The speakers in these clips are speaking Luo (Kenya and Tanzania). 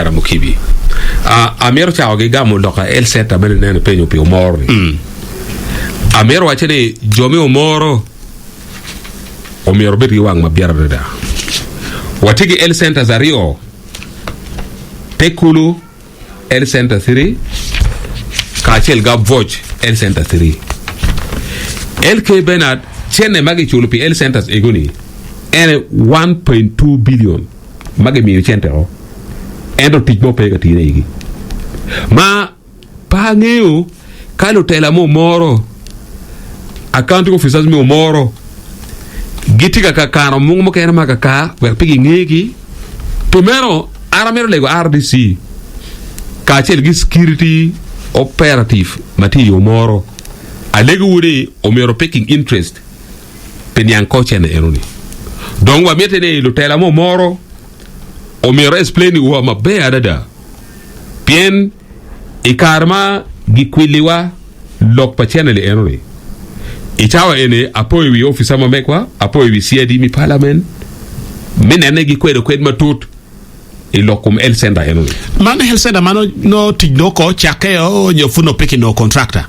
omera mukibi amero chao gi gamo loka el seta bene nene penyo pi omoro amero wachene jomi omoro omero beti wang mabiara da watigi el center zario tekulu el center 3 kachel gab voch el center 3 LK Bernard chene magi chulupi el centers egoni ene 1.2 billion magi mi chentero endo tijmo pega tire igi ma pangeo kalo tela mo moro accounting officers mi moro gitika kakano mo kena makaka wer pigi ngegi primero aramero lego RDC kachel gi security operative mati moro alego wuri omero picking interest penyan coach ne eroni donc wa metene lo tela mo moro omero explain wa mabe adada bien ikarma gikwiliwa lok pachene le eroni itawa ene apoy wi officer ma mekwa apoy wi CD mi parliament menene gikwedo kwed matut ilokum el senda eroni man el senda mano no tijno ko chakeo nyofuno picking no contractor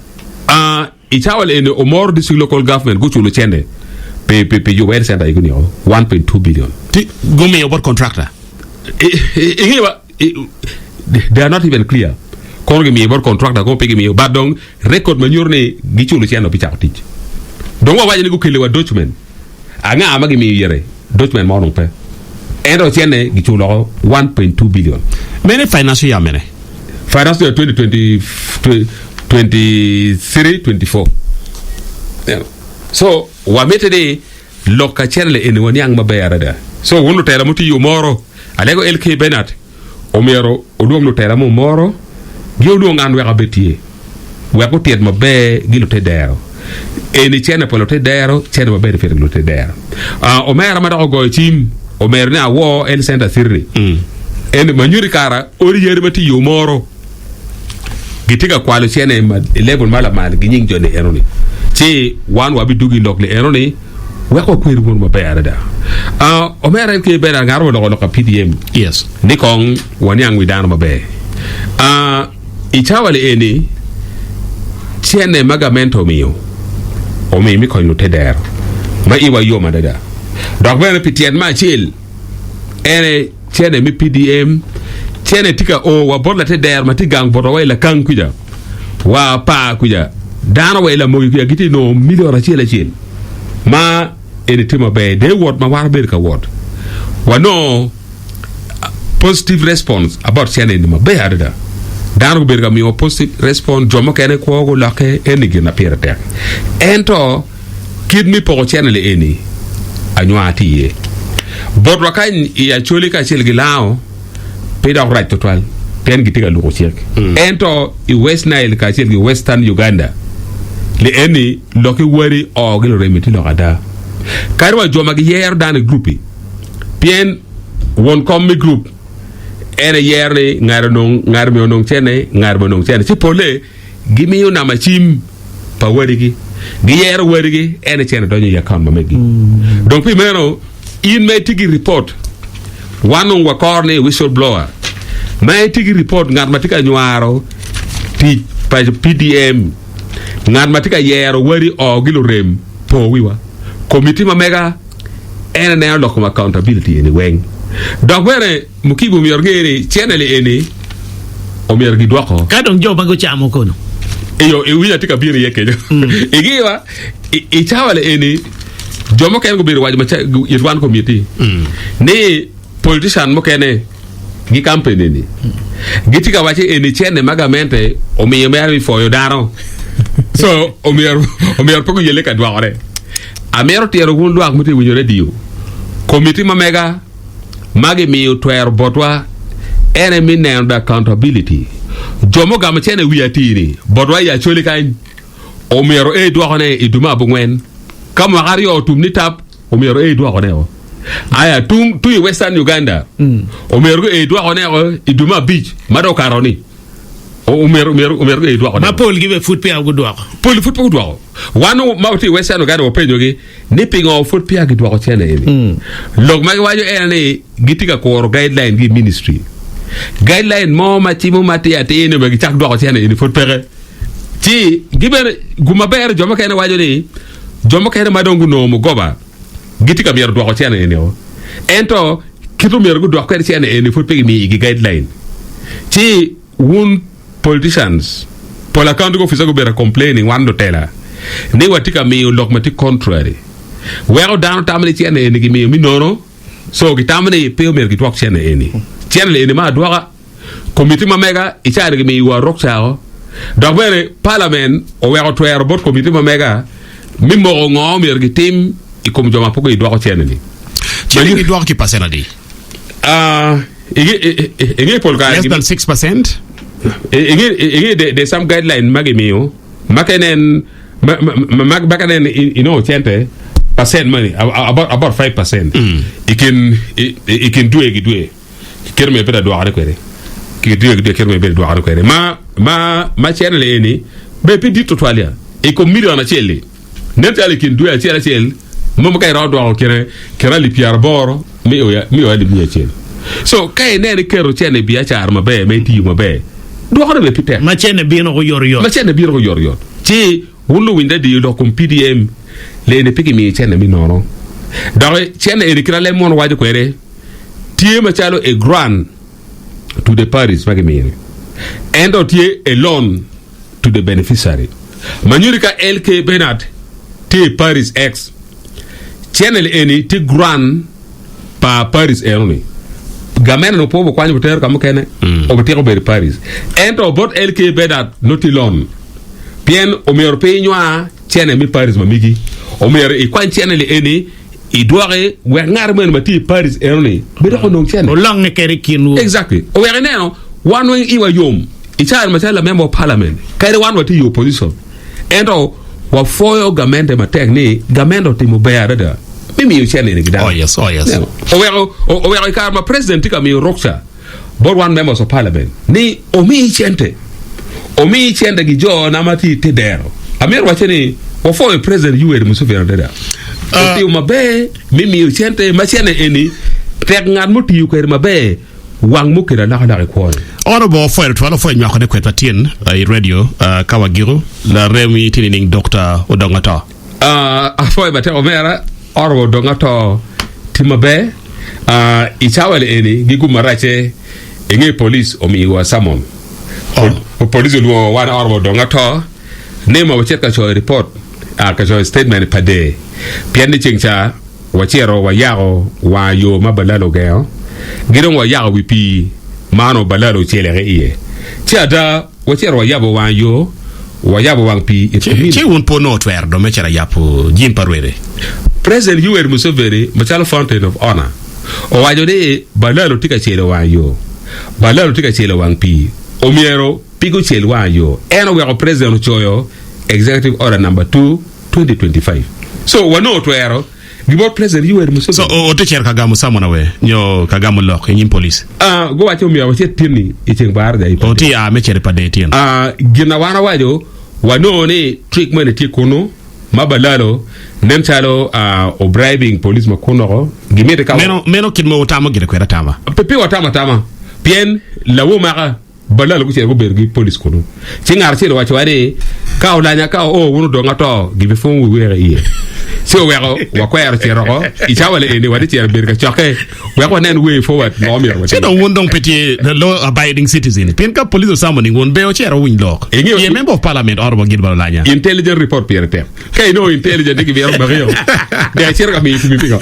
itawal ene omor district local government guchulu chende pe you were sent ay guni 1.2 billion gumi about contractor they are not even clear kon gumi about contractor ko pegi mi but donc record ma ñorne gichulu chendo bi taxti donc wa wajani ko kele wa document anga amagi mi yere document ma non pe endo chende gichulu 1.2 billion mene finance ya mene finance 2020 23-24 yeah. So wa metede loka cherle en woni ang mabayara da so wonu tela muti yo moro alego LK Bernard omero odum no tela mo moro gyodo ngan we abetier we ko tiet mabe gilo te dero eni chene polo te dero chene mabe fe gilo te dero omera mada go team omer na wo el center sirri en manyuri kara ori yeri mati yo moro gitiga kwalo chene ma level mala mal ginying jone eroni ci wan wabi dugi lok le eroni we ko kwiru mon ma bayara da omera ke bera ngaro lo ko PDM yes ni kong wani ang widano ma be itawale eni chene magamento mio o mi ko no teder ma iwa yo ma da donc ben pitien ma chil ene chene mi PDM chene tika o wa borla te der mati gang bodo wayla kan kuja wa pa kuja dana wayla mo kuja giti no million chela chel ma ene tima be de word ma war be ka word wa no positive response about chene ni ma be ada dana ko be ka mi positive response jomo kene ko go lake ene gina pirate ento kid mi po chene le eni anyuati ye bodwa kan ya choli ka chel gilao peda right total pen gitiga luko chek ento I West Nile ka chel Western Uganda le eni loki wari o gelo remiti lo ada karwa joma gi yer dan groupe pien won comme group ene yer ni ngarmi onong chene ci pole gimi yo na machim pa wari gi yer wari gi ene chene donyo yakam ma megi donc pi meno in may tigi report one wa corne whistleblower may tigi report ngat matika nyuaro ti pa PDM ngat matika yero wari o gilu rem po wiwa committee ma mega ene ne lokum accountability ene weng donc were mukibu mi yorgere channel ene o mi yorgi dwako kadon jo bago chamo kono eyo e wiya tika biri yeke igiwa e chawale ene jomo ken go biri waji ma yirwan committee ni politician mo kene gi campaign ni gitika wache eni chene magamente o mi yemari fo yo daro so o mi pogo yele ka dwaore amero tiero gun dwak muti winyo radio committee ma mega magi mi twer botwa ene mi ne under accountability jomo gam chene wiatiri botwa ya choli kan o mero e dwaone iduma bungwen kam wakari o tumni tap o mero e dwaone o aya tu Western Uganda o mero e dwaone o iduma beach mado karoni o mero e dwaone ma pol gibe foot pia go dwako pol foot go dwako wanu mawti Western Uganda o penjogi ni pingo foot pia gi dwako chene eni log magi wajo ene gitika ko guideline gi ministry guideline mo ma ti mo mati ati ne ba chak do ko tiene ni fot pere ti gibe guma ber joma kene wajo ni joma kene madongu no mo goba giti kam yer do ko tiene ni o ento kitum yer go do ko tiene ni fot pege mi gi guideline ti won politicians pola kandu ko fisa go bera complaining wando tela ni watika mi logmatic contrary wero down tamle tiene ni gi mi nono so gi tamne pe mer gi twak tiene ni tiene ni ma doa committee ma mega ichare gi mi wa rock chao donc bene parlement o wero to er bot committee ma mega mi mo ngo mer gi tim i kom joma poko i doa tiene ni tiene gi doa ki passer na di ege polka less than 6%. ege de some guideline magi mio makenen makanen chente percent money about 5%. It can do it kerme beda do are kwere ki do kerme beda do are kwere ma channel eni be pidi to toilia e ko million na chelle netali kin do chelle chelle mo kay raw do kera li piar boro mi o li mi chelle so kay ne kero chene biya char ma be me ti ma be do xone be pite ma chene bi no yor ma chene bi no yor ti wulu winda di do kom pdm le ne pigi mi chene mi nono donc chene e kira le mon waje kwere tie ma chalo e grant to the parties magi mi and tie a loan to the beneficiary manurika lk benat tie paris x chene le eni ti grant pa paris eroni gamen no pobo kwani boter kam kene o boter be paris ento bot lk bedat notilon bien o meilleur pays noa tiene mi paris ma migi o meilleur e kwan tiene le eni i doare we ngar men mati paris eroni be do no tiene o long ne kere kinu exactly o we neno one way iwa yom i char ma tala member of parliament kare one wati your position ento wa foyo gamende ma tekni gamendo timo bayada da mimi tiene ni gida Oh yes. o we karma president tika mi roxa but one members of parliament ni o mi chente gi jo na mati tedero amir wacheni o fo president yuwer musufera dada o ti ma be mimi chente ma chene eni tek ngat muti yu ker ma be wang mukira la la ko Honorable Foyer to Foyer nyako ne kwetwa tien i radio Kawagiro la remi tinining Dr. Odongata Foyer bate omera orwo dongato timabe ichawale eni gigu marache enge police omiwa samon police luo wana orwo dongato nema wacheka cho report ka cho statement pade piani chingcha wachero wa yao wa yo mabalalo geo gidon wa yao wipi mano balalo chelere iye tiada wachero wa yabo wa yo wa yabo wa pi che un po no twer do mechera yapo jim parwere President Yoweri Museveni Machalo Fountain of Honor o wajo de balalo tika chele wa yo balalo tika chele wa pi omiero pigo chele wa yo eno we president choyo executive order number 2 2025 so wano twero gibo president Yoweri Museveni so o te cher kagamu samona we nyo kagamu lok nyim police go wacho mi wache tini icheng bar da o ti mechere pade tien gina wana wajo wano ne treatment ti kono mabalalo nemchalo o bribing police makono gimete ka meno kidmo tama gire kwera tama pepe watama pien lawo maka balalo ku go bergi police kono cingar chelo wacho wade ka olanya ka o wono do ngato gibi fon wi were iye so wero wa kwera chero ko ichawale ene wade chero berga choke wero nen way forward no mi wate chedo wondong petit the law abiding citizen pien ka police summoning won be o chero win lok ye member of parliament orbo gidbal lanya intelligent report pierre ter kay no intelligent gibi ero bagyo de chero ka mi ko